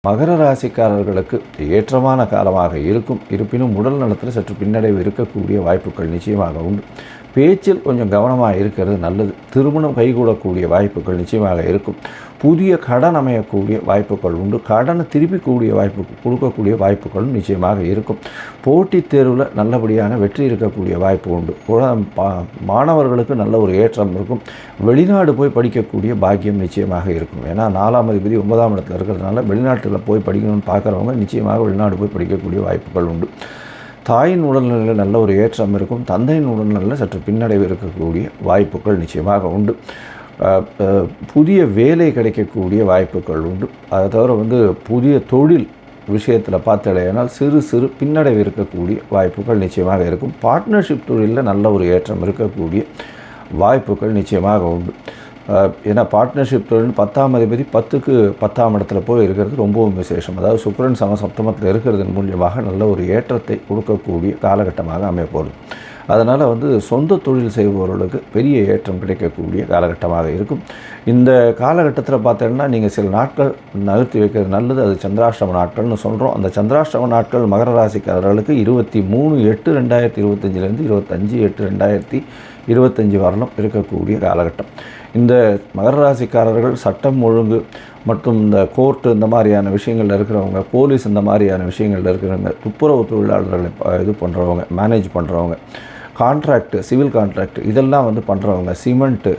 மகர ராசிக்காரர்களுக்கு ஏற்றமான காலமாக இருக்கும். இருப்பினும் உடல் நலத்தில் சற்று பின்னடைவு இருக்கக்கூடிய வாய்ப்புகள் நிச்சயமாக உண்டு. பேச்சில் கொஞ்சம் கவனமாக இருக்கிறது நல்லது. திருமணம் கைகூடக்கூடிய வாய்ப்புகள் நிச்சயமாக இருக்கும். புதிய கடன் அமையக்கூடிய வாய்ப்புகள் உண்டு. கடனை திருப்பிக்கூடிய கொடுக்கக்கூடிய வாய்ப்புகளும் நிச்சயமாக இருக்கும். போட்டித் தேர்வில் நல்லபடியான வெற்றி இருக்கக்கூடிய வாய்ப்பு உண்டு. மாணவர்களுக்கு நல்ல ஒரு ஏற்றம் இருக்கும். வெளிநாடு போய் படிக்கக்கூடிய பாக்கியம் நிச்சயமாக இருக்கும். ஏன்னா 4ஆம் அதிபதி 9ஆம் இடத்துல இருக்கிறதுனால வெளிநாட்டில் போய் படிக்கணும்னு பார்க்குறவங்க நிச்சயமாக வெளிநாடு போய் படிக்கக்கூடிய வாய்ப்புகள் உண்டு. தாயின் உடல்நிலையில் நல்ல ஒரு ஏற்றம் இருக்கும். தந்தையின் உடல்நிலையில் சற்று பின்னடைவு இருக்கக்கூடிய வாய்ப்புகள் நிச்சயமாக உண்டு. புதிய வேலை கிடைக்கக்கூடிய வாய்ப்புகள் உண்டு. அதை தவிர புதிய தொழில் விஷயத்தில் பார்த்தடையானால் சிறு பின்னடைவு இருக்கக்கூடிய வாய்ப்புகள் நிச்சயமாக இருக்கும். பார்ட்னர்ஷிப் தொழிலில் நல்ல ஒரு ஏற்றம் இருக்கக்கூடிய வாய்ப்புகள் நிச்சயமாக உண்டு. ஏன்னா பார்ட்னர்ஷிப் தொழில் 10ஆம் அதிபதி 10க்கு 10ஆம் இடத்துல போய் இருக்கிறது ரொம்பவும் விசேஷம். அதாவது சுக்கிரன் சப்தமத்தில் இருக்கிறதன் மூலியமாக நல்ல ஒரு ஏற்றத்தை கொடுக்கக்கூடிய காலகட்டமாக அமையப்போகுது. அதனால் சொந்த தொழில் செய்பவர்களுக்கு பெரிய ஏற்றம் கிடைக்கக்கூடிய காலகட்டமாக இருக்கும். இந்த காலகட்டத்தில் பார்த்தீங்கன்னா நீங்கள் சில நாட்கள் நகர்த்தி வைக்கிறது நல்லது. அது சந்திராஷ்டம நாட்கள்னு சொல்கிறோம். அந்த சந்திராஷ்டம நாட்கள் மகர ராசிக்காரர்களுக்கு 23/8/2025 25/8/2025 வரலும் இருக்கக்கூடிய காலகட்டம். இந்த மகர ராசிக்காரர்கள் சட்டம் ஒழுங்கு மற்றும் இந்த கோர்ட்டு இந்த மாதிரியான விஷயங்களில் இருக்கிறவங்க, போலீஸ் இந்த மாதிரியான விஷயங்களில் இருக்கிறவங்க, துப்புரவு தொழிலாளர்களை இது பண்ணுறவங்க, மேனேஜ் பண்ணுறவங்க, கான்ட்ராக்டு, சிவில் கான்ட்ராக்டு இதெல்லாம் பண்ணுறவங்க, சிமெண்ட்டு,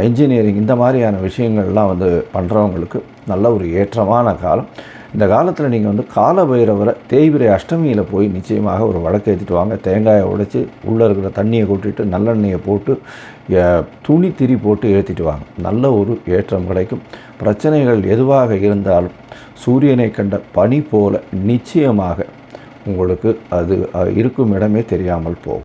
என்ஜினியரிங் இந்த மாதிரியான விஷயங்கள்லாம் பண்ணுறவங்களுக்கு நல்ல ஒரு ஏற்றமான காலம். இந்த காலத்தில் நீங்கள் கால பைரவரை தேய்பிரை அஷ்டமியில் போய் நிச்சயமாக ஒரு வழக்கு ஏற்றிட்டு வாங்க. தேங்காயை உடைச்சி உள்ளே இருக்கிற தண்ணியை கொட்டிட்டு நல்லெண்ணெயை போட்டு துணி திரி போட்டு ஏற்றிட்டு வாங்க. நல்ல ஒரு ஏற்றம் கிடைக்கும். பிரச்சனைகள் எதுவாக இருந்தாலும் சூரியனை கண்ட பனி போல நிச்சயமாக உங்களுக்கு அது இருக்கும் இடமே தெரியாமல் போகும்.